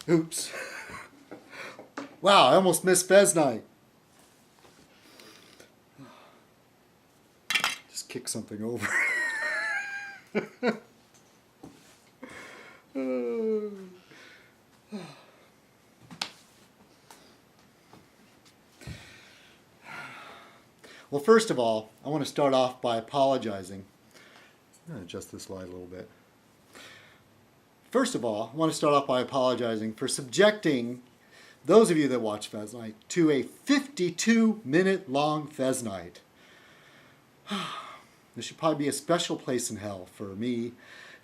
Oops. Wow, I almost missed Fez Night. Just kick something over. Well, first of all, I want to start off by apologizing. I'm going to adjust this light a little bit. First of all, I want to start off by apologizing for subjecting those of you that watch Fez Night to a 52-minute long Fez Night. There should probably be a special place in hell for me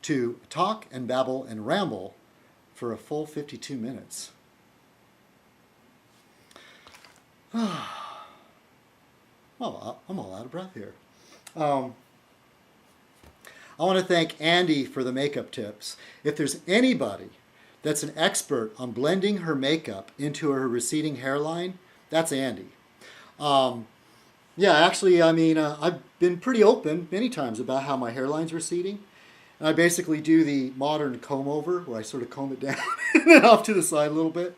to talk and babble and ramble for a full 52 minutes. Well, I'm all out of breath here. I want to thank Andy for the makeup tips. If there's anybody that's an expert on blending her makeup into her receding hairline, that's Andy. Yeah, actually, I mean, I've been pretty open many times about how my hairline's receding. And I basically do the modern comb over, where I sort of comb it down and then off to the side a little bit.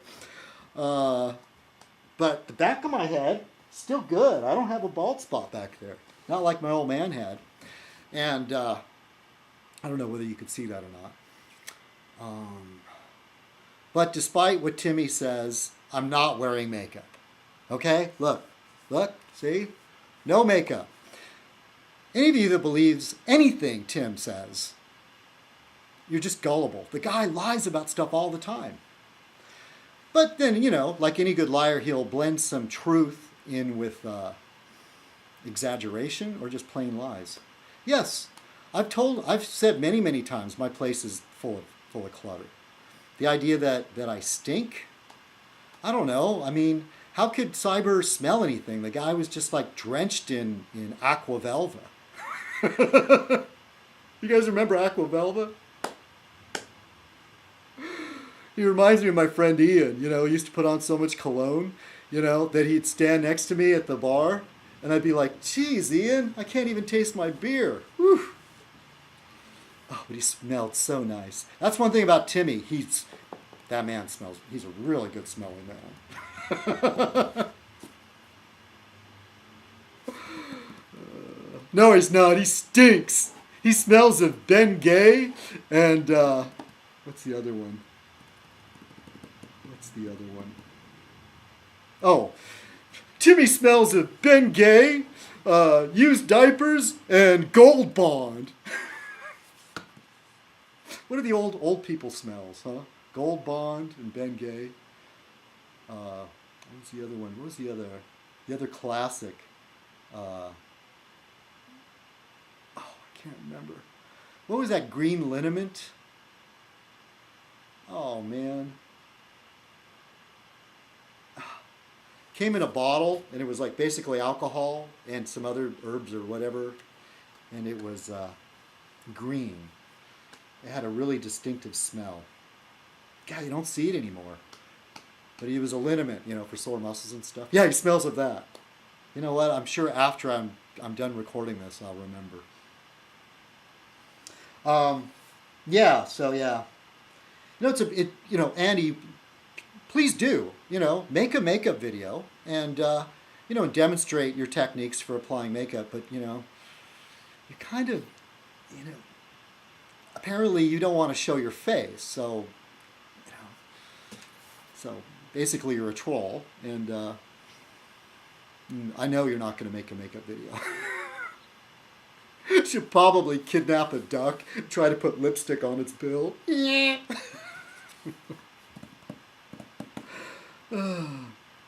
But the back of my head, still good. I don't have a bald spot back there. Not like my old man had. And I don't know whether you could see that or not. But despite what Timmy says, I'm not wearing makeup. Okay? Look, see? No makeup. Any of you that believes anything Tim says, you're just gullible. The guy lies about stuff all the time. But then, you know, like any good liar, he'll blend some truth in with exaggeration or just plain lies. Yes, I've said many times my place is full of clutter. The idea that I stink, I don't know. I mean, how could Cyber smell anything? The guy was just like drenched in aqua velva. You guys remember aqua velva? He reminds me of my friend Ian. You know, he used to put on so much cologne, you know, that he'd stand next to me at the bar, and I'd be like, geez, Ian, I can't even taste my beer. Whew. Oh, but he smelled so nice. That's one thing about Timmy. That man smells, he's a really good smelling man. No, he's not. He stinks. He smells of Ben Gay and, what's the other one? Oh, Timmy smells of Ben Gay, used diapers, and Gold Bond. What are the old people smells, huh? Gold Bond and Ben Gay. What was the other one? What was the other classic? Oh, I can't remember. What was that green liniment? Oh, man. Came in a bottle, and it was like basically alcohol and some other herbs or whatever, and it was green. It had a really distinctive smell. God, you don't see it anymore. But he was a liniment, you know, for sore muscles and stuff. Yeah, he smells of that. You know what? I'm sure after I'm done recording this, I'll remember. Yeah. So yeah. You know, Andy, please do, you know, make a makeup video and, you know, demonstrate your techniques for applying makeup. But, you know, you kind of, you know, apparently you don't want to show your face. So, you know, basically you're a troll. And I know you're not going to make a makeup video. Should probably kidnap a duck and try to put lipstick on its bill. Yeah.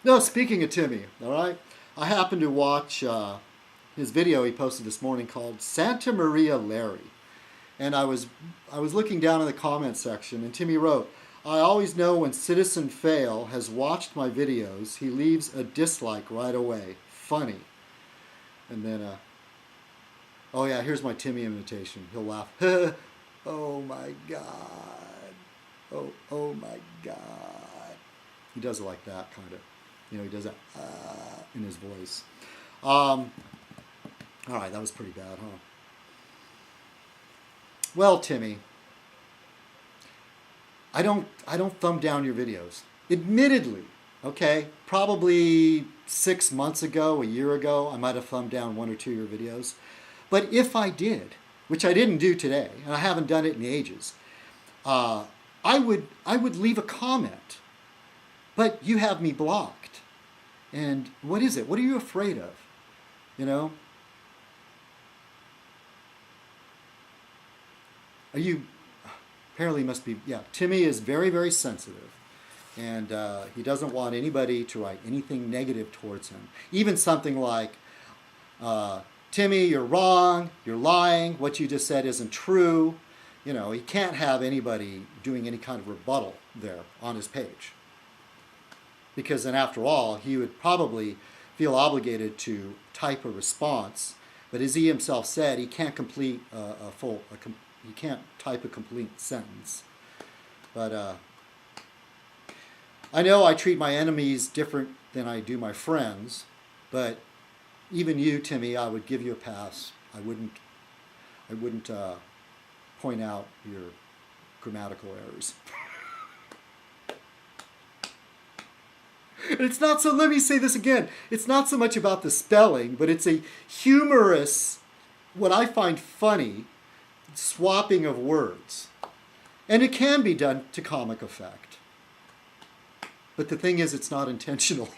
No, speaking of Timmy, all right? I happened to watch his video he posted this morning called Santa Maria Larry. And I was looking down in the comment section, and Timmy wrote, I always know when Citizen Fail has watched my videos, he leaves a dislike right away. Funny. And then, oh yeah, here's my Timmy imitation. He'll laugh. Oh my God. Oh my God. He does it like that, kind of. You know, he does that in his voice. All right, that was pretty bad, huh? Well, Timmy, I don't thumb down your videos. Admittedly, okay, probably 6 months ago, a year ago, I might have thumbed down one or two of your videos. But if I did, which I didn't do today, and I haven't done it in ages, I would leave a comment. But you have me blocked. And what is it? What are you afraid of? You know? Are you... Apparently must be... Yeah, Timmy is very, very sensitive. And he doesn't want anybody to write anything negative towards him. Even something like, Timmy, you're wrong, you're lying, what you just said isn't true. You know, he can't have anybody doing any kind of rebuttal there on his page. Because then after all, he would probably feel obligated to type a response. But as he himself said, he can't complete he can't type a complete sentence. But I know I treat my enemies different than I do my friends, but even you, Timmy, I would give you a pass. I wouldn't point out your grammatical errors. It's not so, let me say this again, it's not so much about the spelling, but it's a humorous, what I find funny, swapping of words. And it can be done to comic effect. But the thing is, it's not intentional,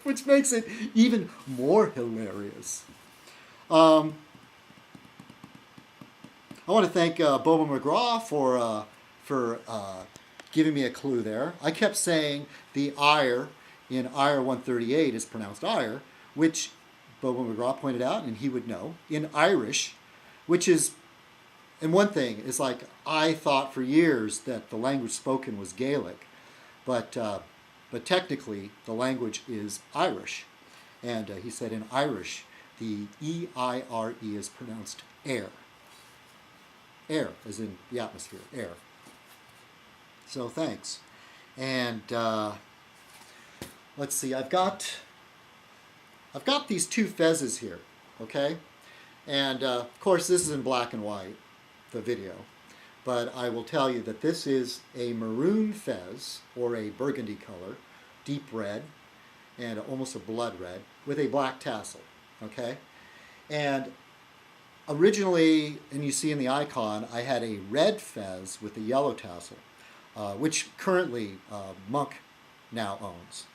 which makes it even more hilarious. I want to thank Boba McGraw for giving me a clue there. I kept saying the ire in ire 138 is pronounced ire, which Boba McGraw pointed out, and he would know, in Irish, which is, and one thing is like, I thought for years that the language spoken was Gaelic, but technically the language is Irish. And he said in Irish, the E-I-R-E is pronounced air. Air, as in the atmosphere, air. So thanks. And let's see, I've got these two fezzes here, okay? And of course this is in black and white, the video. But I will tell you that this is a maroon fez, or a burgundy color, deep red, and almost a blood red, with a black tassel, okay? And originally, and you see in the icon, I had a red fez with a yellow tassel, which currently Monk now owns.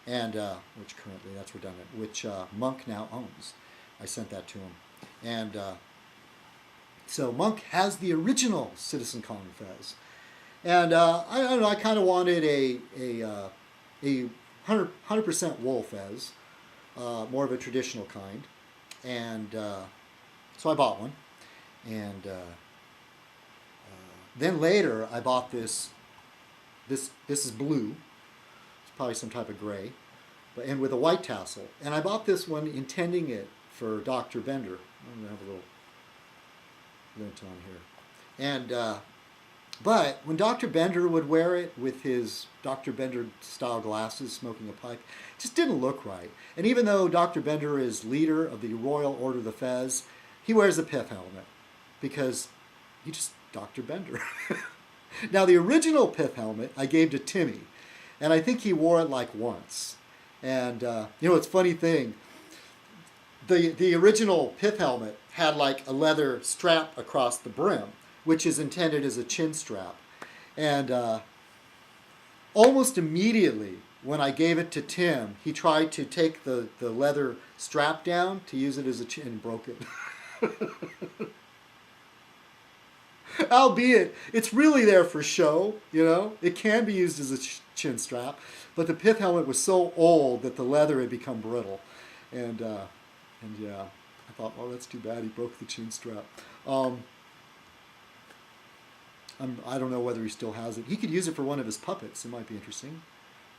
And, which currently, that's redundant, which Monk now owns. I sent that to him. And so Monk has the original Citizen Kong fez. And I don't know, I kind of wanted a 100% wool fez, more of a traditional kind. And so I bought one. And then later I bought this is blue. It's probably some type of gray, and with a white tassel. And I bought this one intending it for Dr. Bender. I'm going to have a little lint on here. And but when Dr. Bender would wear it with his Dr. Bender style glasses, smoking a pipe, it just didn't look right. And even though Dr. Bender is leader of the Royal Order of the Fez, he wears a pith helmet because he just Dr. Bender. Now the original pith helmet I gave to Timmy, and I think he wore it like once. And you know, it's a funny thing. The original pith helmet had like a leather strap across the brim, which is intended as a chin strap. And almost immediately when I gave it to Tim, he tried to take the leather strap down to use it as a chin and broke it. Albeit, it's really there for show, you know. It can be used as a chin strap, but the pith helmet was so old that the leather had become brittle. And yeah, I thought, oh, that's too bad, he broke the chin strap. I don't know whether he still has it. He could use it for one of his puppets. It might be interesting.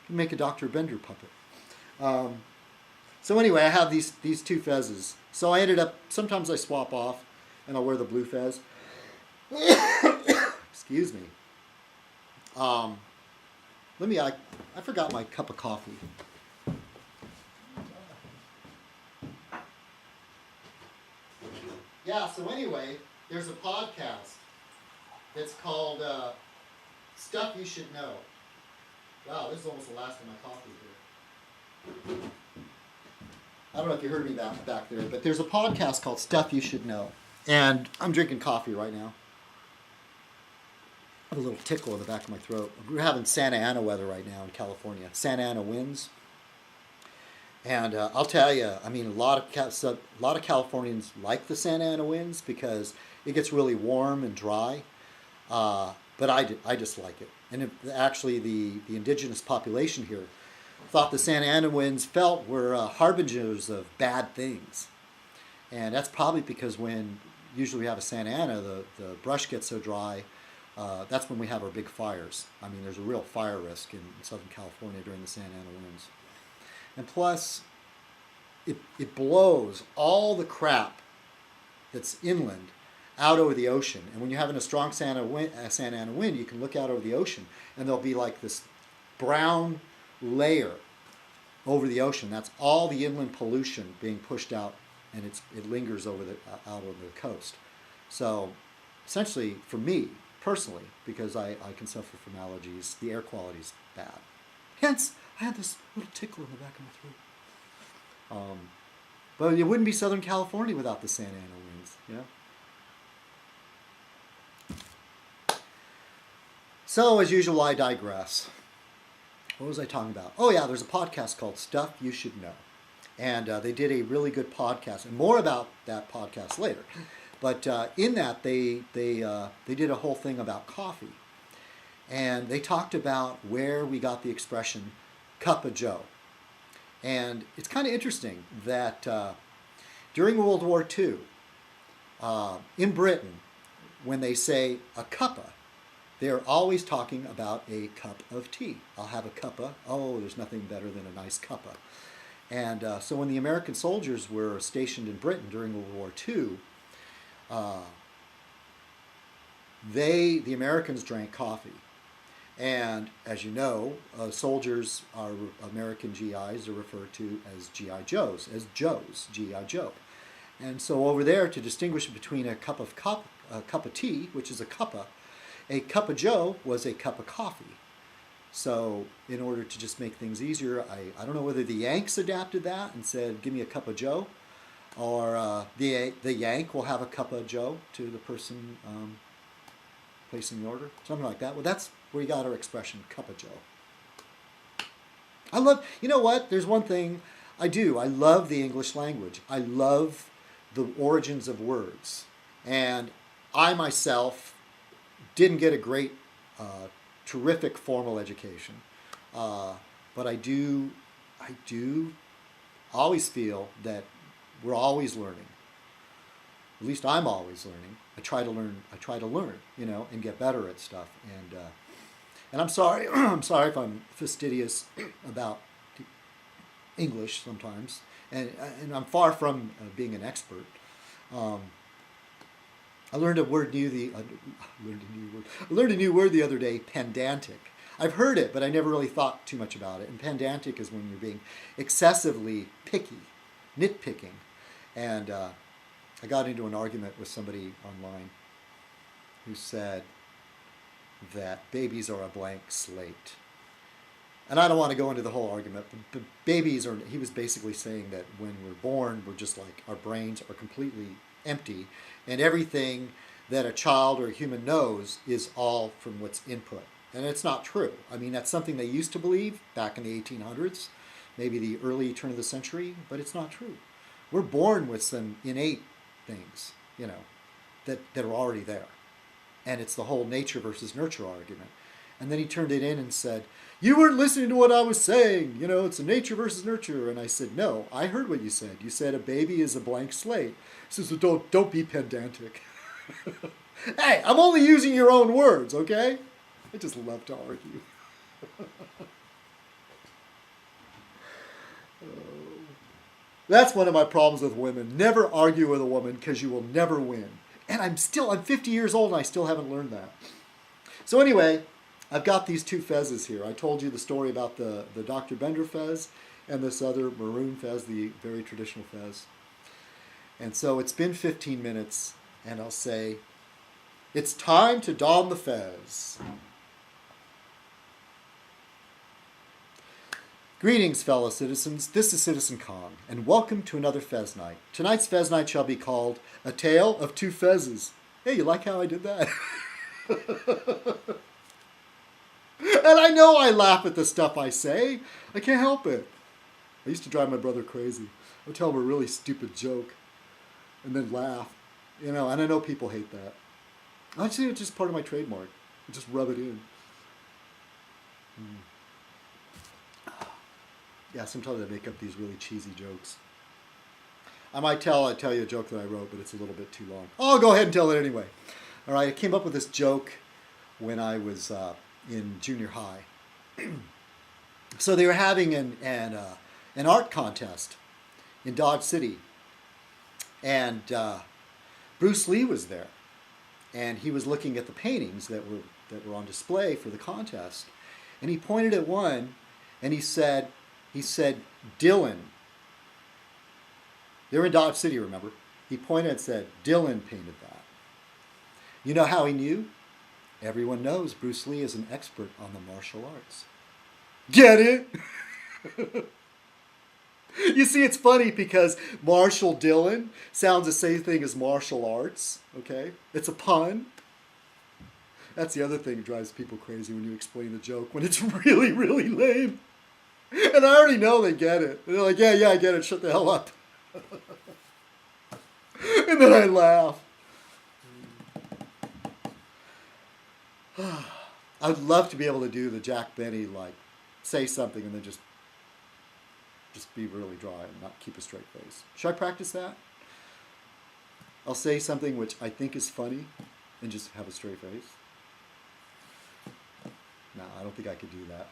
He can make a Dr. Bender puppet. So anyway, I have these two fezzes. So I ended up, sometimes I swap off and I'll wear the blue fez. Excuse me. I forgot my cup of coffee. Yeah, so anyway, there's a podcast that's called Stuff you should know. Wow, this is almost the last of my coffee here. I don't know if you heard me back there, but there's a podcast called Stuff You Should Know. And I'm drinking coffee right now. I have a little tickle in the back of my throat. We're having Santa Ana weather right now in California. Santa Ana winds. And I'll tell you, I mean, a lot of Californians like the Santa Ana winds because it gets really warm and dry. But I just like it. And actually, the indigenous population here thought the Santa Ana winds were harbingers of bad things. And that's probably because when usually we have a Santa Ana, the brush gets so dry, that's when we have our big fires. I mean, there's a real fire risk in Southern California during the Santa Ana winds. And plus, it blows all the crap that's inland out over the ocean. And when you're having a strong Santa Ana wind, you can look out over the ocean, and there'll be like this brown layer over the ocean. That's all the inland pollution being pushed out, and it lingers out over the coast. So essentially, for me personally, because I can suffer from allergies, the air quality is bad. Hence, I had this little tickle in the back of my throat. But it wouldn't be Southern California without the Santa Ana winds, you know? So, as usual, I digress. What was I talking about? Oh, yeah, there's a podcast called Stuff You Should Know. And they did a really good podcast, and more about that podcast later. But in that, they did a whole thing about coffee. And they talked about where we got the expression cup of joe. And it's kind of interesting that during World War II, in Britain, when they say a cuppa, they're always talking about a cup of tea. I'll have a cuppa. Oh, there's nothing better than a nice cuppa. And so when the American soldiers were stationed in Britain during World War II, the Americans drank coffee. And as you know, soldiers are American GIs are referred to as GI Joes, GI Joe. And so over there, to distinguish between a cup of tea, which is a cup of joe was a cup of coffee. So in order to just make things easier, I don't know whether the Yanks adapted that and said, give me a cup of joe, or the Yank will have a cup of joe to the person placing the order, something like that. Well, that's where we got our expression, cup of joe. You know what? There's one thing I do. I love the English language. I love the origins of words. And I myself didn't get a great, terrific formal education. But I do always feel that we're always learning. At least I'm always learning. I try to learn, and get better at stuff. And I'm sorry, I'm sorry if I'm fastidious about English sometimes, and I'm far from being an expert. I learned a new word the other day, pedantic. I've heard it, but I never really thought too much about it. And pedantic is when you're being excessively picky, nitpicking. And I got into an argument with somebody online who said that babies are a blank slate. And I don't want to go into the whole argument, but he was basically saying that when we're born, we're just like, our brains are completely empty, and everything that a child or a human knows is all from what's input. And it's not true. I mean, that's something they used to believe back in the 1800s, maybe the early turn of the century, but it's not true. We're born with some innate things, that are already there. And it's the whole nature versus nurture argument. And then he turned it in and said, you weren't listening to what I was saying. It's a nature versus nurture. And I said, no, I heard what you said. You said a baby is a blank slate. He says, well, don't be pedantic. Hey, I'm only using your own words, okay? I just love to argue. That's one of my problems with women. Never argue with a woman because you will never win. And I'm 50 years old and I still haven't learned that. So anyway, I've got these two Fezzes here. I told you the story about the Dr. Bender Fez and this other maroon Fez, the very traditional Fez. And so it's been 15 minutes, and I'll say, it's time to don the Fez. Greetings, fellow citizens. This is Citizen Kong, and welcome to another Fez Night. Tonight's Fez Night shall be called A Tale of Two Fezzes. Hey, you like how I did that? And I know I laugh at the stuff I say. I can't help it. I used to drive my brother crazy. I would tell him a really stupid joke and then laugh. You know, and I know people hate that. I think it's just part of my trademark. I just rub it in. Yeah, sometimes I make up these really cheesy jokes. I might tell you a joke that I wrote, but it's a little bit too long. Oh, I'll go ahead and tell it anyway. All right, I came up with this joke when I was in junior high. So they were having an art contest in Dodge City, and Bruce Lee was there, and he was looking at the paintings that were on display for the contest, and he pointed at one, and he said, Dylan. They were in Dodge City, remember? He pointed and said, Dylan painted that. You know how he knew? Everyone knows Bruce Lee is an expert on the martial arts. Get it? You see, it's funny because Marshall Dillon sounds the same thing as martial arts, okay? It's a pun. That's the other thing that drives people crazy when you explain the joke, when it's really, really lame. And I already know they get it. They're like, yeah, I get it. Shut the hell up. And then I laugh. I'd love to be able to do the Jack Benny, like, say something and then just be really dry and not keep a straight face. Should I practice that? I'll say something which I think is funny and just have a straight face. No, I don't think I could do that.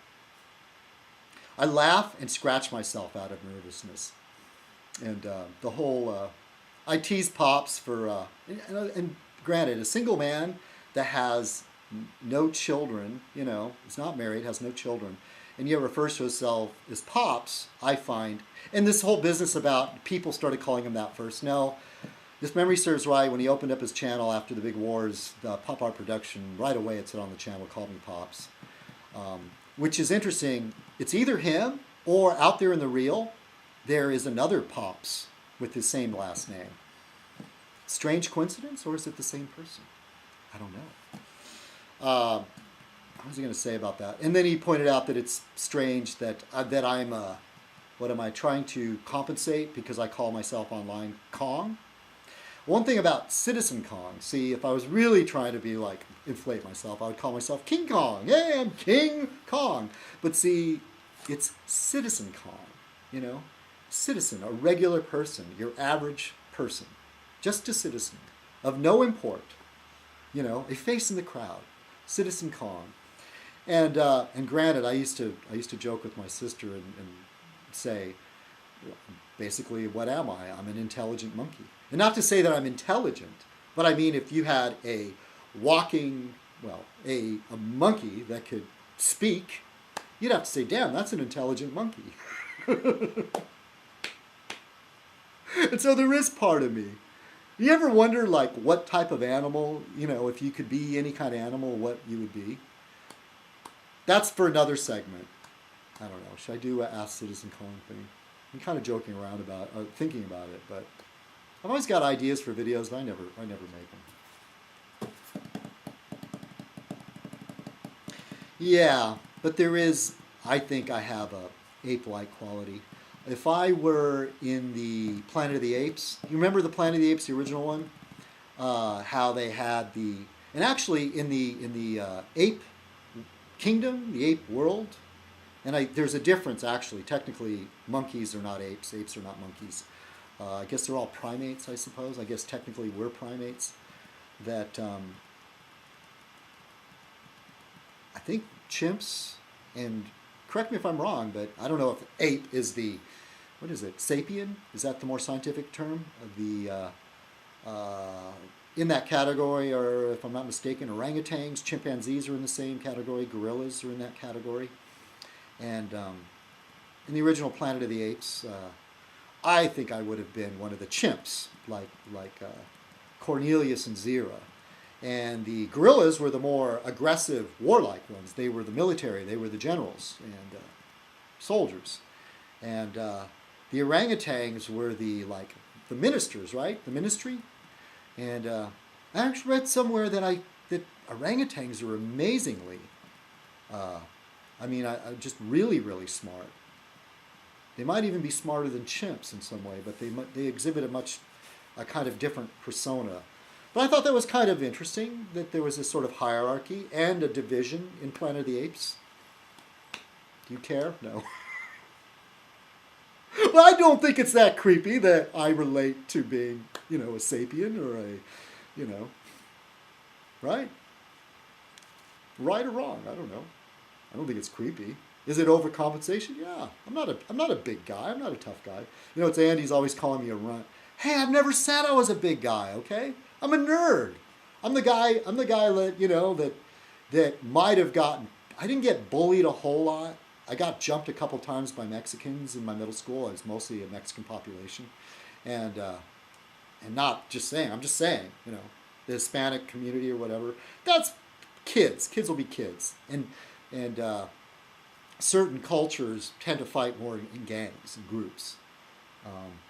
I laugh and scratch myself out of nervousness. And the whole... I tease Pops for... and granted, a single man that has no children, you know, is not married, has no children, and yet refers to himself as Pops, I find... And this whole business about people started calling him that first. No, if memory serves right, when he opened up his channel after the big wars, the Pop Art Production, right away it said on the channel, called me Pops. Which is interesting. It's either him or out there in the reel, there is another Pops with his same last name. Strange coincidence, or is it the same person? I don't know. What was he going to say about that? And then he pointed out that it's strange that I'm, what am I, trying to compensate because I call myself online Kong? One thing about Citizen Kong, see, if I was really trying to be like, inflate myself, I would call myself King Kong. Hey, I'm King Kong. But see, it's Citizen Kong, you know? Citizen, a regular person, your average person. Just a citizen, of no import. You know, a face in the crowd. Citizen Kong. And granted, I used to joke with my sister and say, basically, what am I? I'm an intelligent monkey. And not to say that I'm intelligent, but I mean if you had a walking, well, a monkey that could speak, you'd have to say, damn, that's an intelligent monkey. And so there is part of me. You ever wonder, like, what type of animal, you know, if you could be any kind of animal, what you would be? That's for another segment. I don't know. Should I do a Ask Citizen Kong thing? I'm kind of joking around about, thinking about it, but I've always got ideas for videos, but I never make them. Yeah, but there is, I think I have a ape-like quality. If I were in the Planet of the Apes, you remember the Planet of the Apes, the original one? How they had the, and actually in the ape kingdom, the ape world, and there's a difference actually. Technically, monkeys are not apes. Apes are not monkeys. I guess they're all primates, I suppose. I guess technically we're primates. That I think chimps, and correct me if I'm wrong, but I don't know if ape is the, what is it, sapien? Is that the more scientific term? The in that category, or if I'm not mistaken, orangutans, chimpanzees are in the same category, gorillas are in that category. And in the original Planet of the Apes, I think I would have been one of the chimps, like Cornelius and Zira. And the gorillas were the more aggressive, warlike ones. They were the military. They were the generals. And soldiers. And the orangutans were the ministers, right? The ministry. And I actually read somewhere that orangutans are amazingly, just really, really smart. They might even be smarter than chimps in some way, but they exhibit a kind of different persona. But I thought that was kind of interesting, that there was this sort of hierarchy and a division in Planet of the Apes. Do you care? No. Well, I don't think it's that creepy that I relate to being, a sapien or right? Right or wrong? I don't know. I don't think it's creepy. Is it overcompensation? Yeah. I'm not a big guy. I'm not a tough guy. It's Andy's always calling me a runt. Hey, I've never said I was a big guy, okay? I'm a nerd. I'm the guy that might have gotten, I didn't get bullied a whole lot. I got jumped a couple times by Mexicans in my middle school. I was mostly a Mexican population. And not just saying, I'm just saying, the Hispanic community or whatever, that's kids. Kids will be kids. And certain cultures tend to fight more in gangs and groups.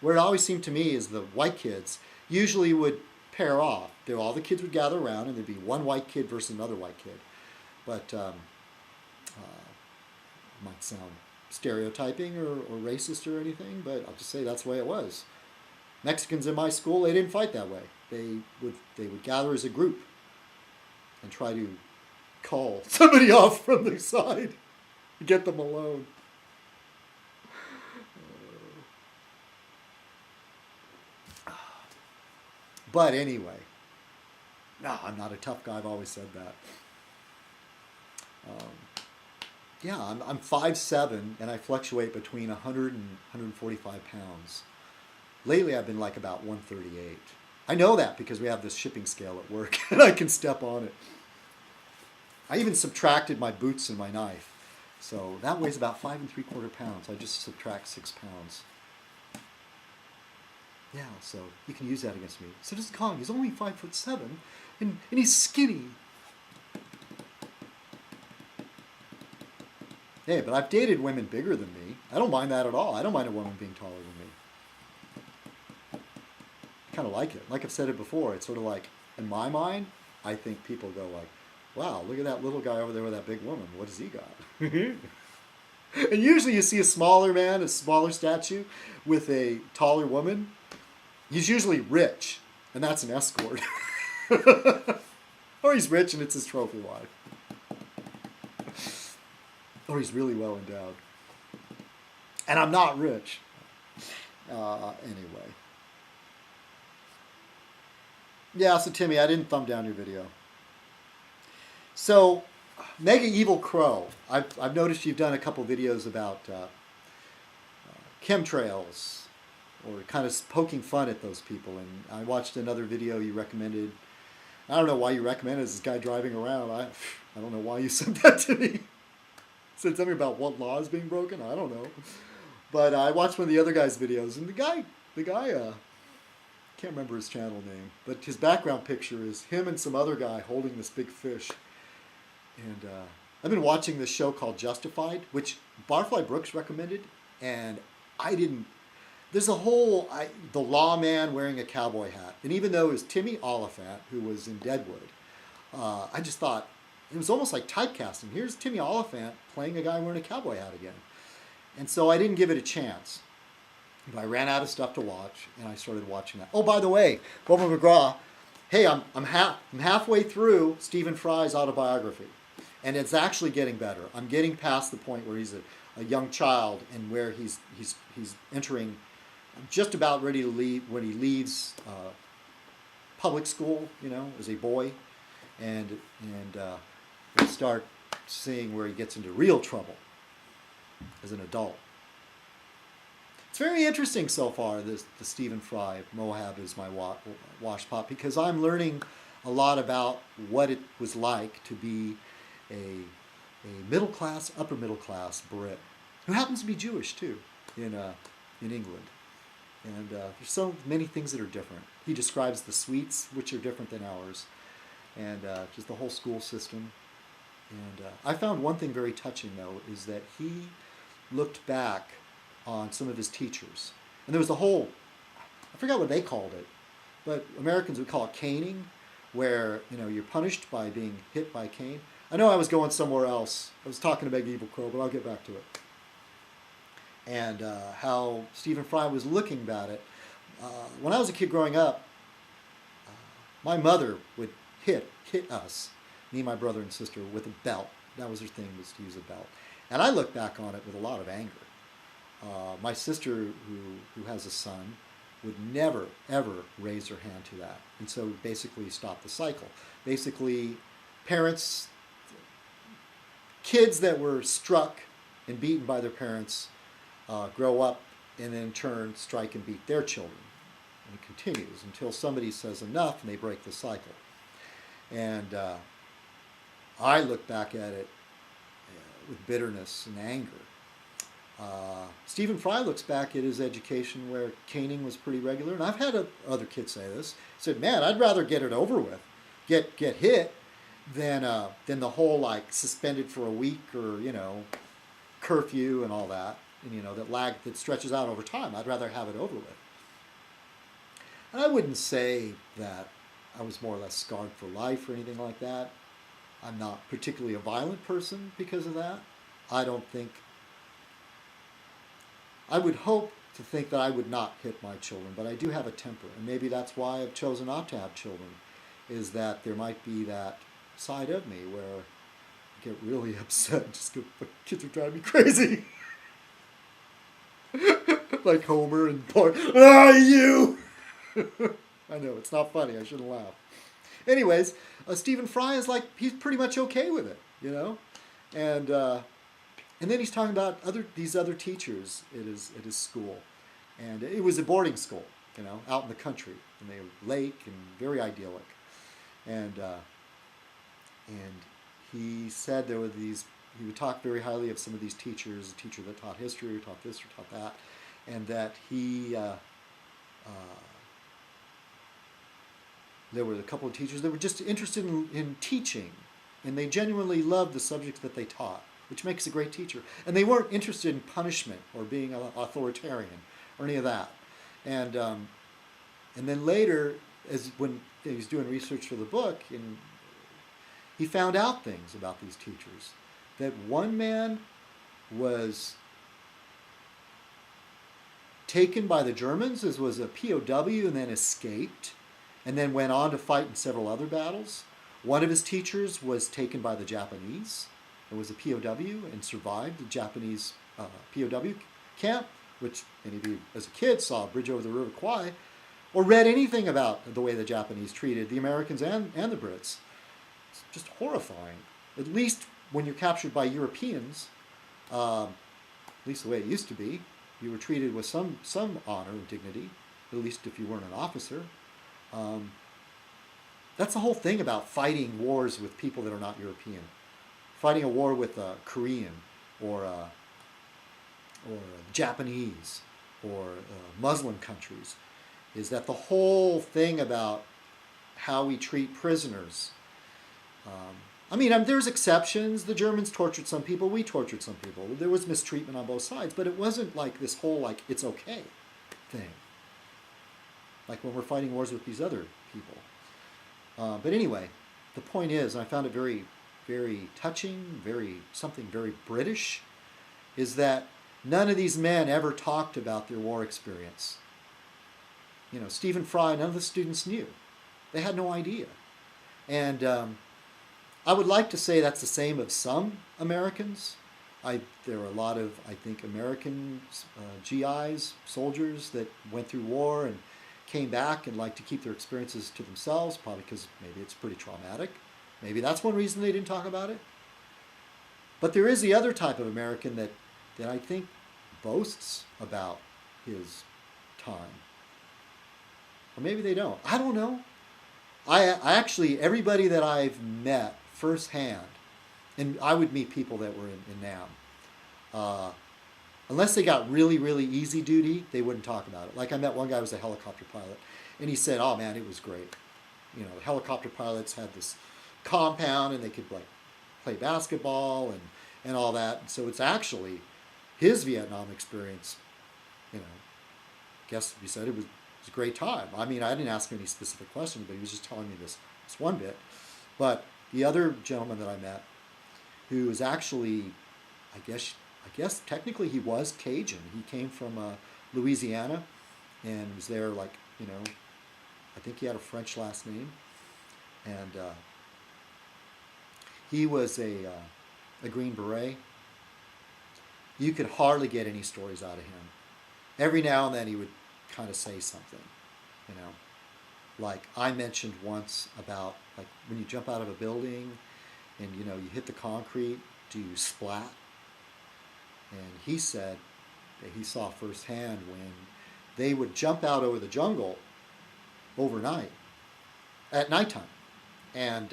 Where it always seemed to me is the white kids usually would pair off. All the kids would gather around and there'd be one white kid versus another white kid. But might sound stereotyping or racist or anything, but I'll just say that's the way it was. Mexicans in my school, they didn't fight that way. They would gather as a group and try to call somebody off from their side, get them alone. But anyway, no, I'm not a tough guy. I've always said that. I'm 5'7", and I fluctuate between 100 and 145 pounds. Lately, I've been like about 138. I know that because we have this shipping scale at work, and I can step on it. I even subtracted my boots and my knife. So that weighs about 5 3/4 pounds. I just subtract 6 pounds. Yeah, so you can use that against me. So just call him. He's only 5'7", and he's skinny. Hey, but I've dated women bigger than me. I don't mind that at all. I don't mind a woman being taller than me. I kind of like it. Like I've said it before, it's sort of like, in my mind, I think people go like, wow, look at that little guy over there with that big woman. What has he got? And usually you see a smaller man, a smaller statue, with a taller woman. He's usually rich, and that's an escort. Or he's rich and it's his trophy wife. Or he's really well endowed. And I'm not rich. Anyway. Yeah, so Timmy, I didn't thumb down your video. So, Mega Evil Crow. I've noticed you've done a couple videos about chemtrails, or kind of poking fun at those people. And I watched another video you recommended. I don't know why you recommended this guy driving around. I don't know why you sent that to me. Said something about what law is being broken. I don't know. But I watched one of the other guy's videos, and the guy, can't remember his channel name, but his background picture is him and some other guy holding this big fish. And I've been watching this show called Justified, which Barfly Brooks recommended, and I didn't. There's a whole, the lawman wearing a cowboy hat. And even though it was Timmy Oliphant, who was in Deadwood, I just thought, it was almost like typecasting. Here's Timmy Oliphant playing a guy wearing a cowboy hat again. And so I didn't give it a chance. But I ran out of stuff to watch, and I started watching that. Oh, by the way, Bubba McGraw, hey, I'm halfway through Stephen Fry's autobiography. And it's actually getting better. I'm getting past the point where he's a young child, and where he's entering, just about ready to leave, when he leaves public school, as a boy. And we'll start seeing where he gets into real trouble as an adult. It's very interesting so far, the Stephen Fry. Moab is my wash pot, because I'm learning a lot about what it was like to be a middle-class, upper-middle-class Brit, who happens to be Jewish, too, in England. And there's so many things that are different. He describes the sweets, which are different than ours, and just the whole school system. And I found one thing very touching, though, is that he looked back on some of his teachers. And there was a whole, I forgot what they called it, but Americans would call it caning, where, you know, you're punished by being hit by a cane. I know I was going somewhere else. I was talking about Evil Crow, but I'll get back to it. And how Stephen Fry was looking at it. When I was a kid growing up, my mother would hit us, me, my brother and sister, with a belt. That was her thing, was to use a belt. And I look back on it with a lot of anger. My sister, who has a son, would never, ever raise her hand to that. And so basically stop the cycle. Basically, parents, kids that were struck and beaten by their parents grow up and in turn strike and beat their children. And it continues until somebody says enough and they break the cycle. And I look back at it with bitterness and anger. Stephen Fry looks back at his education where caning was pretty regular, and I've had other kids say this. Said, "Man, I'd rather get it over with, get hit, than the whole like suspended for a week or, you know, curfew and all that, and you know, that stretches out over time. I'd rather have it over with." And I wouldn't say that I was more or less scarred for life or anything like that. I'm not particularly a violent person because of that. I would hope to think that I would not hit my children, but I do have a temper, and maybe that's why I've chosen not to have children, is that there might be that side of me where I get really upset just because the kids are driving me crazy. Like Homer and Bart. Ah, you! I know, it's not funny, I shouldn't laugh. Anyways, Stephen Fry is like, he's pretty much okay with it, you know? And then he's talking about these other teachers at his school. And it was a boarding school, you know, out in the country. And they were lake and very idyllic. And he said there were these, he would talk very highly of some of these teachers, a teacher that taught history or taught this or taught that, and that there were a couple of teachers that were just interested in teaching, and they genuinely loved the subjects that they taught, which makes a great teacher. And they weren't interested in punishment or being authoritarian or any of that. And then later, when he was doing research for the book, and he found out things about these teachers. That one man was taken by the Germans, as was a POW, and then escaped, and then went on to fight in several other battles. One of his teachers was taken by the Japanese. It was a POW and survived the Japanese POW camp, which any of you as a kid saw Bridge Over the River Kwai, or read anything about the way the Japanese treated the Americans and the Brits. It's just horrifying. At least when you're captured by Europeans, at least the way it used to be, you were treated with some honor and dignity, at least if you weren't an officer. That's the whole thing about fighting wars with people that are not European. Fighting a war with a Korean or Japanese or Muslim countries is that the whole thing about how we treat prisoners. There's exceptions. The Germans tortured some people. We tortured some people. There was mistreatment on both sides, but it wasn't like this whole like it's okay thing. Like when we're fighting wars with these other people. But anyway, the point is, and I found it very, very touching, something very British, is that none of these men ever talked about their war experience. You know, Stephen Fry, none of the students knew. They had no idea. And I would like to say that's the same of some Americans. There are a lot of, I think, American GIs, soldiers that went through war and came back and like to keep their experiences to themselves, probably because maybe it's pretty traumatic. Maybe that's one reason they didn't talk about it. But there is the other type of American that I think boasts about his time. Or maybe they don't. I don't know. I actually, everybody that I've met firsthand, and I would meet people that were in NAM, unless they got really, really easy duty, they wouldn't talk about it. Like I met one guy who was a helicopter pilot, and he said, "Oh man, it was great. You know, helicopter pilots had this compound, and they could like play basketball and all that. And so it's actually his Vietnam experience, you know, guess he said it was a great time. I mean, I didn't ask him any specific questions, but he was just telling me this one bit. But the other gentleman that I met, who was actually, I guess technically he was Cajun. He came from Louisiana, and was there like, you know, I think he had a French last name, and he was a Green Beret. You could hardly get any stories out of him. Every now and then he would kind of say something, you know. Like I mentioned once about like when you jump out of a building and you know you hit the concrete, do you splat? And he said that he saw firsthand when they would jump out over the jungle overnight, at nighttime, and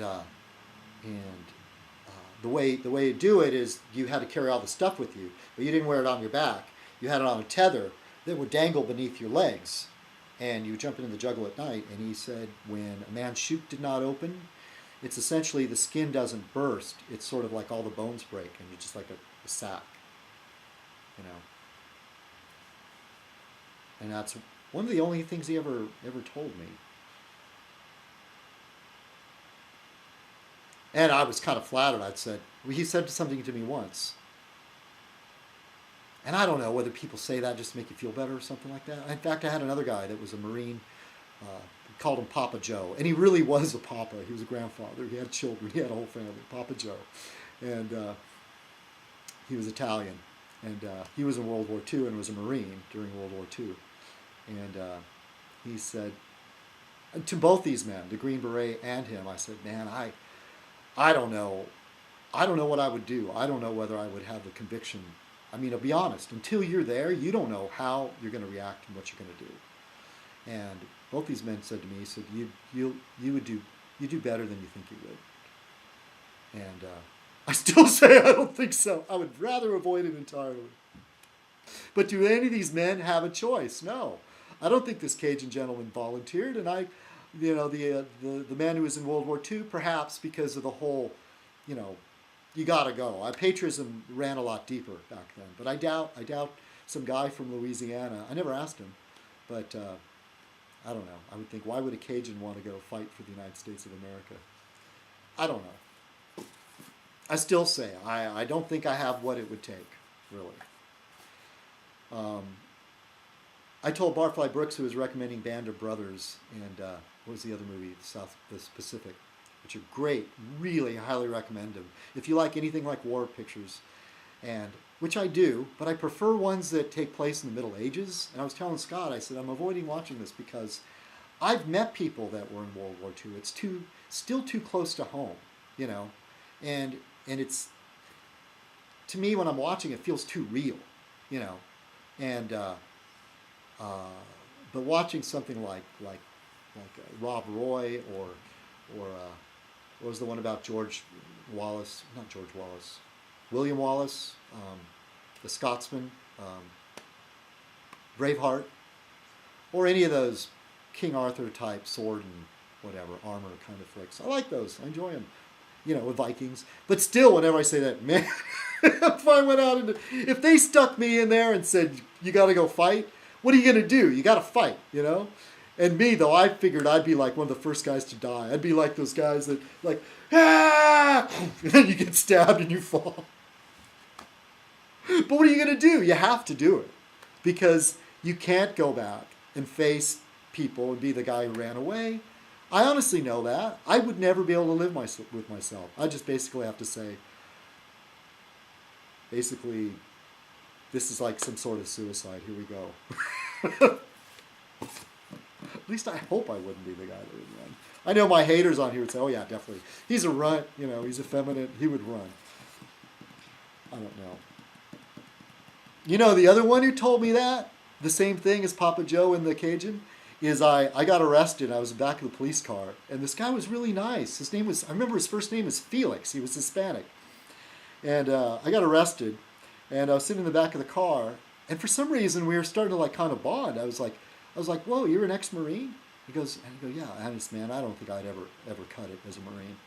the way to do it is you had to carry all the stuff with you, but you didn't wear it on your back. You had it on a tether that would dangle beneath your legs, and you would jump into the jungle at night. And he said when a man's chute did not open, it's essentially the skin doesn't burst. It's sort of like all the bones break, and you're just like a sack, you know. And that's one of the only things he ever told me. And I was kind of flattered. He said something to me once. And I don't know whether people say that just to make you feel better or something like that. In fact, I had another guy that was a Marine. We called him Papa Joe. And he really was a papa. He was a grandfather. He had children. He had a whole family. Papa Joe. And he was Italian. And he was in World War II and was a Marine during World War II. And he said, to both these men, the Green Beret and him, I said, man, I don't know. I don't know what I would do. I don't know whether I would have the conviction. I mean, to be honest, until you're there, you don't know how you're going to react and what you're going to do. And both these men said to me, he said, you do better than you think you would. And I still say I don't think so. I would rather avoid it entirely. But do any of these men have a choice? No. I don't think this Cajun gentleman volunteered, and the man who was in World War II, perhaps because of the whole, you know, you gotta go. Patriotism ran a lot deeper back then, but I doubt some guy from Louisiana. I never asked him, but I don't know. I would think, why would a Cajun want to go fight for the United States of America? I don't know. I still say I don't think I have what it would take, really. I told Barfly Brooks, who was recommending Band of Brothers, and what was the other movie, the Pacific, which are great, really highly recommend them. If you like anything like war pictures, and which I do, but I prefer ones that take place in the Middle Ages. And I was telling Scott, I said, I'm avoiding watching this because I've met people that were in World War II. It's still too close to home, you know, and it's, to me, when I'm watching, it feels too real, you know, and but watching something like Rob Roy or what was the one about William Wallace, the Scotsman, Braveheart, or any of those King Arthur type sword and whatever armor kind of flicks. I like those. I enjoy them. You know, with Vikings. But still, whenever I say that, man, if I went out and if they stuck me in there and said, you got to go fight, what are you going to do? You got to fight, you know? And me, though, I figured I'd be like one of the first guys to die. I'd be like those guys that, like, ah! And then you get stabbed and you fall. But what are you going to do? You have to do it. Because you can't go back and face people and be the guy who ran away. I honestly know that. I would never be able to live with myself. I just basically have to say, basically, this is like some sort of suicide. Here we go. At least I hope I wouldn't be the guy that would run. I know my haters on here would say, oh yeah, definitely. He's a runt, you know, he's effeminate, he would run. I don't know. You know, the other one who told me that, the same thing as Papa Joe in the Cajun, is I got arrested. I was in the back of the police car, and this guy was really nice. His name was, I remember his first name was Felix. He was Hispanic. And I got arrested, and I was sitting in the back of the car, and for some reason we were starting to like kind of bond. I was like, whoa, you're an ex-Marine? He goes, yeah, honest man, I don't think I'd ever cut it as a Marine.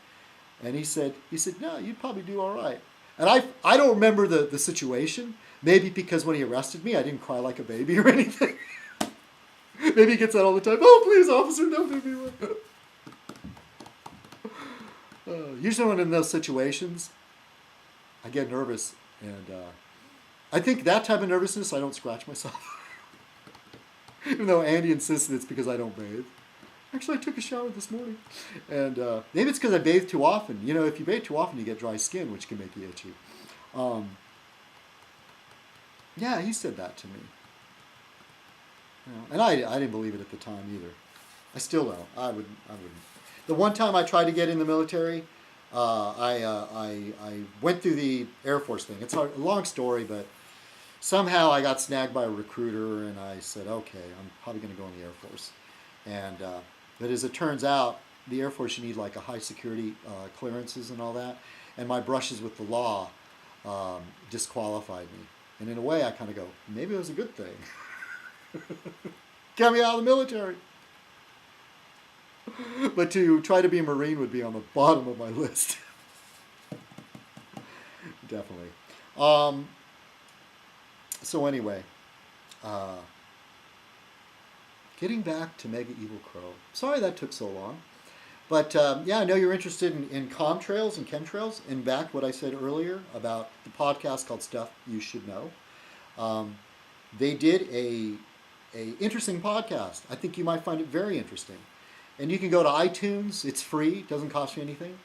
And he said, no, you'd probably do all right. And I don't remember the situation. Maybe because when he arrested me, I didn't cry like a baby or anything. Maybe he gets that all the time. Oh, please, officer, don't make me away. Usually when in those situations, I get nervous. And I think that type of nervousness, I don't scratch myself. Even though Andy insisted it's because I don't bathe. Actually, I took a shower this morning. And maybe it's because I bathe too often. You know, if you bathe too often, you get dry skin, which can make you itchy. Yeah, he said that to me. You know, and I didn't believe it at the time either. I still don't. I wouldn't. The one time I tried to get in the military, I went through the Air Force thing. It's a long story, but somehow I got snagged by a recruiter, and I said, okay, I'm probably going to go in the Air Force. And but as it turns out, the Air Force, you need like a high security clearances and all that. And my brushes with the law disqualified me. And in a way, I kind of go, maybe it was a good thing. Get me out of the military. But to try to be a Marine would be on the bottom of my list. Definitely. So anyway, getting back to Mega Evil Crow. Sorry that took so long. But yeah, I know you're interested in contrails and chemtrails. And back what I said earlier about the podcast called Stuff You Should Know. They did a interesting podcast. I think you might find it very interesting. And you can go to iTunes. It's free. It doesn't cost you anything.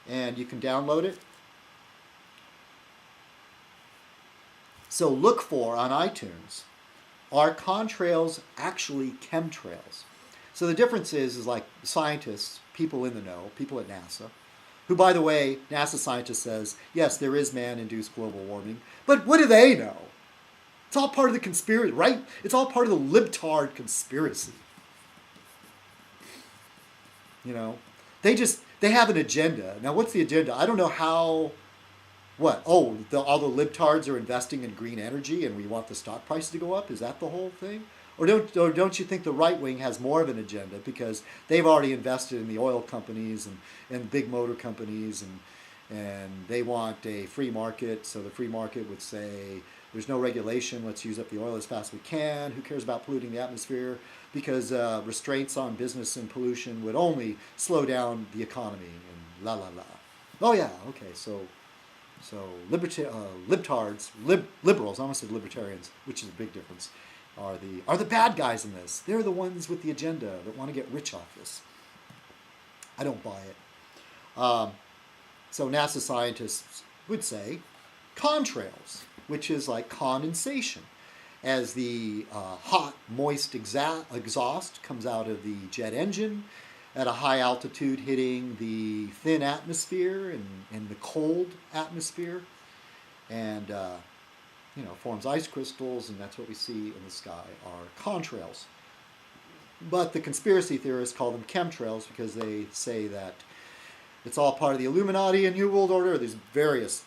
And you can download it. So look for, on iTunes, are contrails actually chemtrails? So the difference is like scientists, people in the know, people at NASA, who, by the way, NASA scientist says, yes, there is man-induced global warming. But what do they know? It's all part of the conspiracy, right? It's all part of the libtard conspiracy. You know, they have an agenda. Now, what's the agenda? I don't know how, what? Oh, all the libtards are investing in green energy and we want the stock price to go up? Is that the whole thing? Or don't you think the right wing has more of an agenda because they've already invested in the oil companies and big motor companies and they want a free market, so the free market would say, there's no regulation, let's use up the oil as fast as we can, who cares about polluting the atmosphere? Because restraints on business and pollution would only slow down the economy and la la la. Oh yeah, okay, so libtards, liberals, I almost said libertarians, which is a big difference, are the bad guys in this. They're the ones with the agenda that want to get rich off this. I don't buy it. So NASA scientists would say contrails, which is like condensation. As the hot, moist exhaust comes out of the jet engine at a high altitude hitting the thin atmosphere and the cold atmosphere and forms ice crystals, and that's what we see in the sky are contrails. But the conspiracy theorists call them chemtrails because they say that it's all part of the Illuminati and New World Order. There's various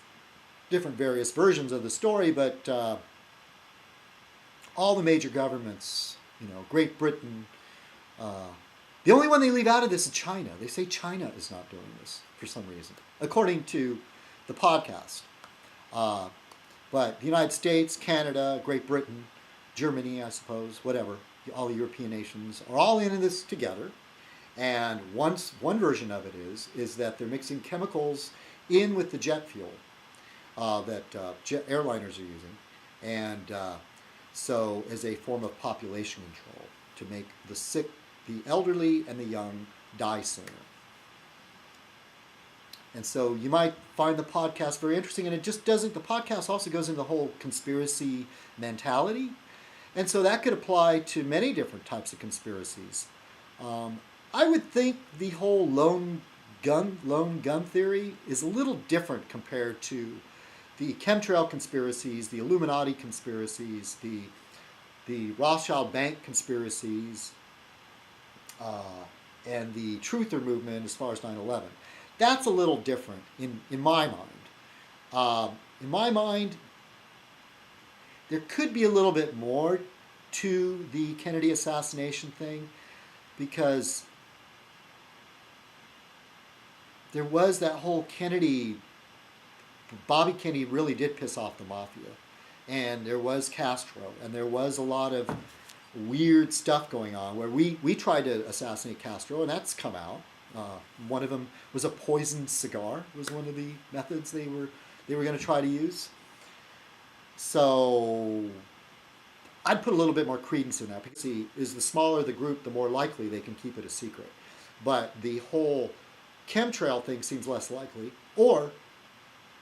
versions of the story, but all the major governments, Great Britain, the only one they leave out of this is China. They say China is not doing this for some reason, according to the podcast. But the United States, Canada, Great Britain, Germany, I suppose, whatever, all the European nations are all in this together. And one version of it is that they're mixing chemicals in with the jet fuel that jet airliners are using, and so as a form of population control to make the sick, the elderly, and the young die sooner. And so you might find the podcast very interesting, and it just doesn't, the podcast also goes into the whole conspiracy mentality, and so that could apply to many different types of conspiracies. I would think the whole lone gun theory is a little different compared to the chemtrail conspiracies, the Illuminati conspiracies, the Rothschild Bank conspiracies, and the truther movement as far as 9/11. That's a little different in my mind. In my mind, there could be a little bit more to the Kennedy assassination thing because there was that whole Kennedy Bobby Kennedy really did piss off the mafia. And there was Castro, and there was a lot of weird stuff going on where we tried to assassinate Castro, and that's come out. One of them was a poisoned cigar, was one of the methods they were going to try to use. So I'd put a little bit more credence in that, because see, is the smaller the group, the more likely they can keep it a secret. But the whole chemtrail thing seems less likely, or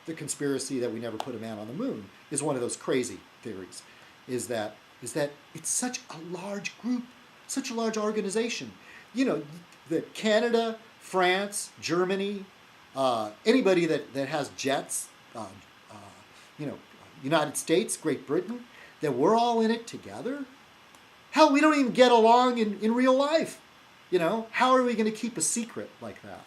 the conspiracy that we never put a man on the moon is one of those crazy theories. Is that it's such a large group, such a large organization. You know, that Canada, France, Germany, anybody that has jets, you know, United States, Great Britain, that we're all in it together. Hell, we don't even get along in real life. You know, how are we going to keep a secret like that?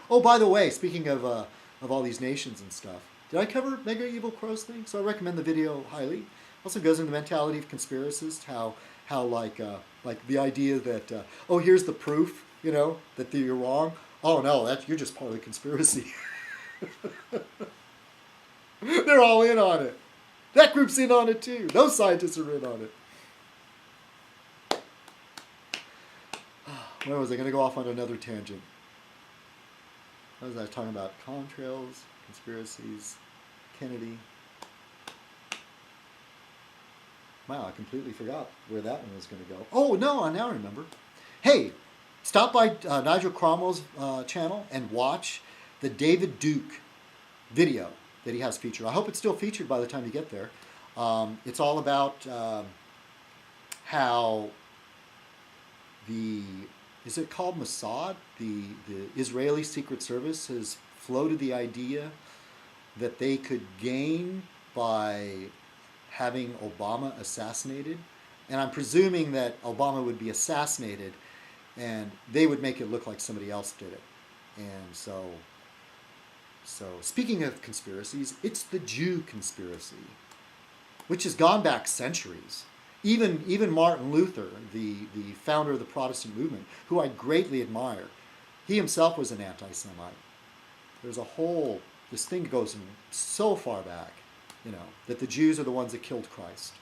Oh, by the way, speaking of all these nations and stuff, did I cover Mega Evil Crows thing? So I recommend the video highly. Also goes into the mentality of conspiracists, how like the idea that oh, here's the proof, you know, that you're wrong. Oh no, you're just part of the conspiracy. They're all in on it. That group's in on it too. Those scientists are in on it. Where was I going to go off on another tangent? What was I talking about? Contrails, conspiracies, Kennedy. Wow, I completely forgot where that one was going to go. Oh, no, I now remember. Hey, stop by Nigel Cromwell's channel and watch the David Duke video that he has featured. I hope it's still featured by the time you get there. It's all about how is it called Mossad? The Israeli Secret Service has floated the idea that they could gain by having Obama assassinated. And I'm presuming that Obama would be assassinated and they would make it look like somebody else did it. And so speaking of conspiracies, it's the Jew conspiracy, which has gone back centuries. Even Martin Luther, the founder of the Protestant movement, who I greatly admire, he himself was an anti-Semite. There's this thing goes so far back, you know, that the Jews are the ones that killed Christ,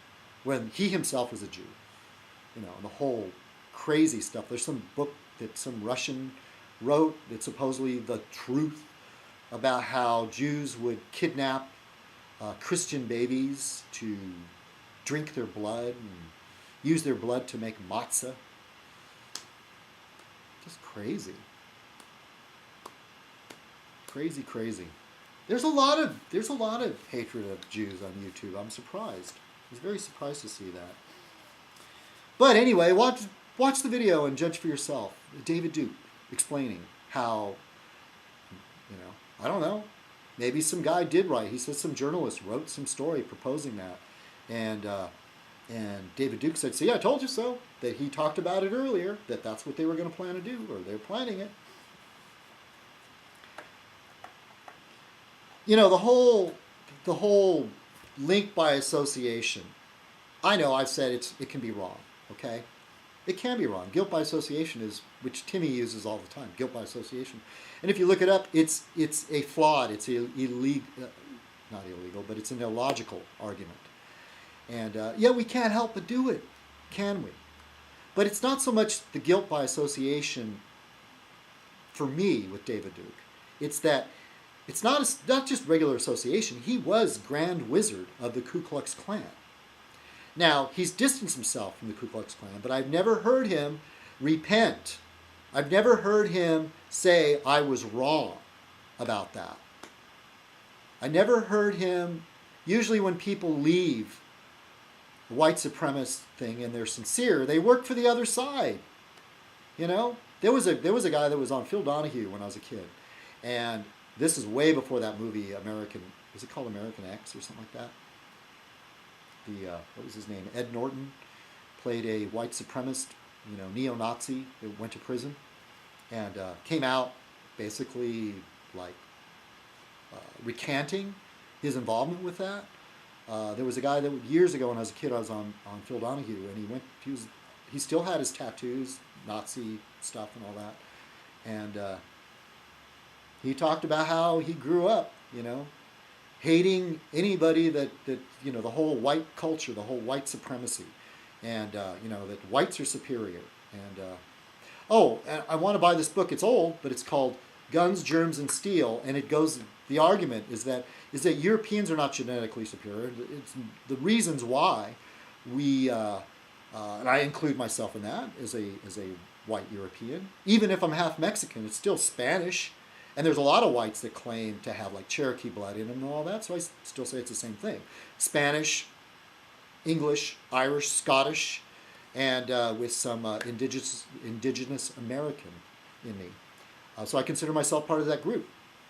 when he himself was a Jew. You know, and the whole crazy stuff. There's some book that some Russian wrote that's supposedly the truth about how Jews would kidnap Christian babies to drink their blood and use their blood to make matzah. Just crazy. Crazy. There's a lot of hatred of Jews on YouTube. I'm surprised. I was very surprised to see that. But anyway, watch the video and judge for yourself. David Duke explaining how, you know, I don't know, maybe some guy did write. He said some journalist wrote some story proposing that. And David Duke said, see, I told you so, that he talked about it earlier, that that's what they were going to plan to do, or they're planning it. You know, the whole link by association, I know I've said it can be wrong, okay? It can be wrong. Guilt by association is, which Timmy uses all the time, guilt by association. And if you look it up, it's a flawed, it's illegal, not illegal, but it's an illogical argument. And yeah, we can't help but do it, can we? But it's not so much the guilt by association for me with David Duke. It's that it's not just regular association. He was Grand Wizard of the Ku Klux Klan. Now, he's distanced himself from the Ku Klux Klan, but I've never heard him repent. I've never heard him say, I was wrong about that. I never heard him, usually when people leave the white supremacist thing and they're sincere, they work for the other side. You know? There was a guy that was on Phil Donahue when I was a kid. And this is way before that movie, was it called American X or something like that? What was his name? Ed Norton played a white supremacist, you know, neo-Nazi that went to prison and came out basically like recanting his involvement with that. There was a guy that years ago when I was a kid, I was on Phil Donahue, and he still had his tattoos, Nazi stuff and all that, and he talked about how he grew up, hating anybody that the whole white culture, the whole white supremacy, and that whites are superior. And and I want to buy this book. It's old, but it's called Guns, Germs, and Steel, and it goes. The argument is that Europeans are not genetically superior. It's the reasons why we, and I include myself in that as a white European. Even if I'm half Mexican, it's still Spanish. And there's a lot of whites that claim to have like Cherokee blood in them and all that, so I still say it's the same thing. Spanish, English, Irish, Scottish, and with some indigenous American in me. So I consider myself part of that group,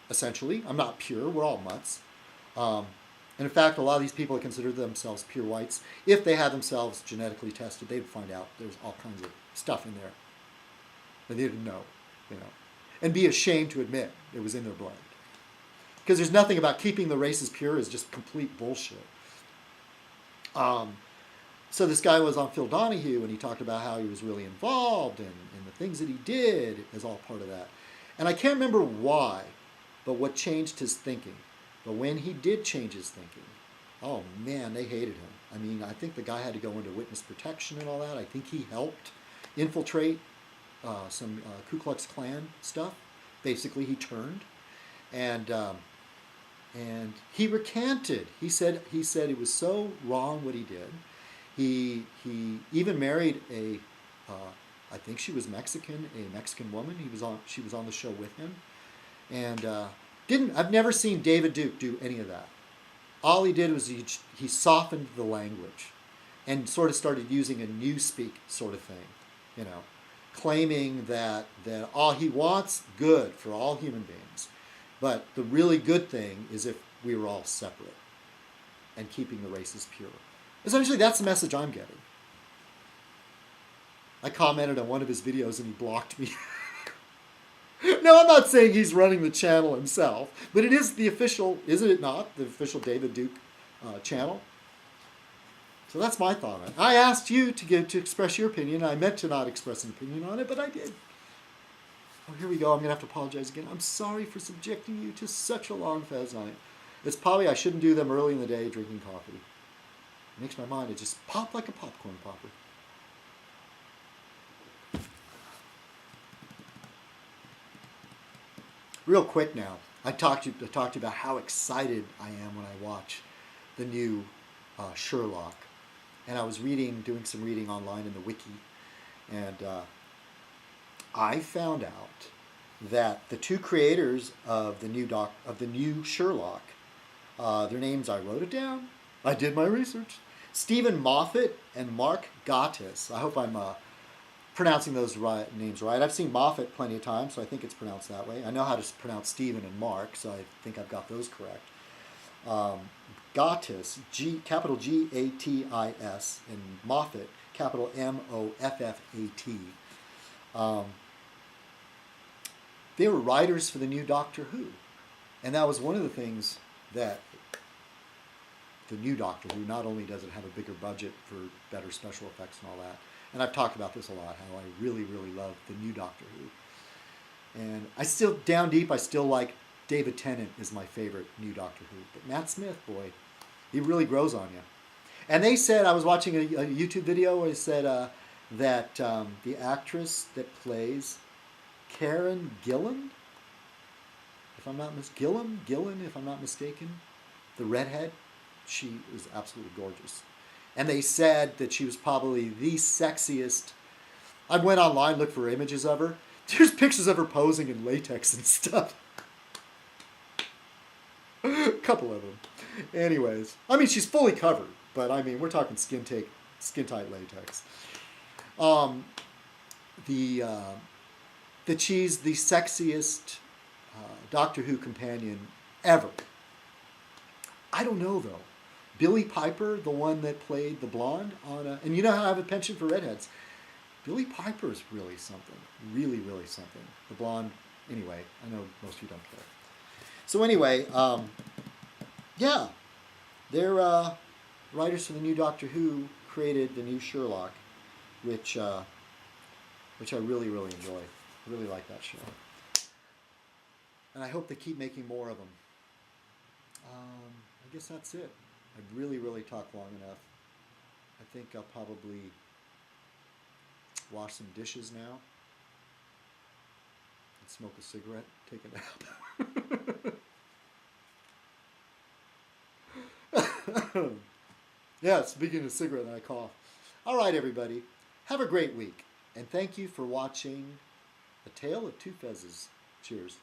essentially. I'm not pure, we're all mutts. And in fact, a lot of these people consider themselves pure whites. If they had themselves genetically tested, they'd find out there's all kinds of stuff in there that they didn't know, and be ashamed to admit it was in their blood. Because there's nothing about keeping the races pure is just complete bullshit. So this guy was on Phil Donahue, and he talked about how he was really involved and the things that he did as all part of that. And I can't remember why, but what changed his thinking. But when he did change his thinking, oh man, they hated him. I mean, I think the guy had to go into witness protection and all that. I think he helped infiltrate some Ku Klux Klan stuff. Basically, he turned, and he recanted. He said it was so wrong what he did. He even married I think she was Mexican, a Mexican woman. She was on the show with him, and I've never seen David Duke do any of that. All he did was he softened the language, and sort of started using a newspeak sort of thing, claiming that all he wants good for all human beings, but the really good thing is if we were all separate and keeping the races pure. Essentially, that's the message I'm getting. I commented on one of his videos and he blocked me. No, I'm not saying he's running the channel himself, but it is the official, isn't it not, the official David Duke channel? So that's my thought on it. I asked you to express your opinion. I meant to not express an opinion on it, but I did. Oh, here we go. I'm going to have to apologize again. I'm sorry for subjecting you to such a long Fez night. It's probably I shouldn't do them early in the day drinking coffee. It makes my mind, it just pop like a popcorn popper. Real quick now, I talked to you about how excited I am when I watch the new Sherlock. And I was doing some reading online in the wiki, and I found out that the two creators of the new Sherlock, their names, I wrote it down. I did my research. Stephen Moffat and Mark Gatiss. I hope I'm pronouncing those names right. I've seen Moffat plenty of times, so I think it's pronounced that way. I know how to pronounce Stephen and Mark, so I think I've got those correct. Gatiss, capital G-A-T-I-S, and Moffat, capital M-O-F-F-A-T. They were writers for the new Doctor Who. And that was one of the things that the new Doctor Who, not only does it have a bigger budget for better special effects and all that, and I've talked about this a lot, how I really, really love the new Doctor Who. And I still, down deep, I still like David Tennant is my favorite new Doctor Who. But Matt Smith, boy, he really grows on you. And they said, I was watching a YouTube video where they said that the actress that plays Karen Gillan, if I'm not Gillan, if I'm not mistaken, the redhead, she is absolutely gorgeous. And they said that she was probably the sexiest. I went online, looked for images of her. There's pictures of her posing in latex and stuff. A couple of them. Anyways, I mean, she's fully covered, but I mean, we're talking skin-tight latex. That she's the sexiest Doctor Who companion ever. I don't know, though. Billie Piper, the one that played the blonde on and you know how I have a penchant for redheads. Billie Piper is really something. Really, really something. The blonde, anyway, I know most of you don't care. So anyway, yeah, they're writers for the new Doctor Who created the new Sherlock, which I really, really enjoy. I really like that show. And I hope they keep making more of them. I guess that's it. I really, really talked long enough. I think I'll probably wash some dishes now and smoke a cigarette, take a nap. Yeah, speaking of cigarette, and I cough. All right, everybody. Have a great week. And thank you for watching A Tale of Two Fezzes. Cheers.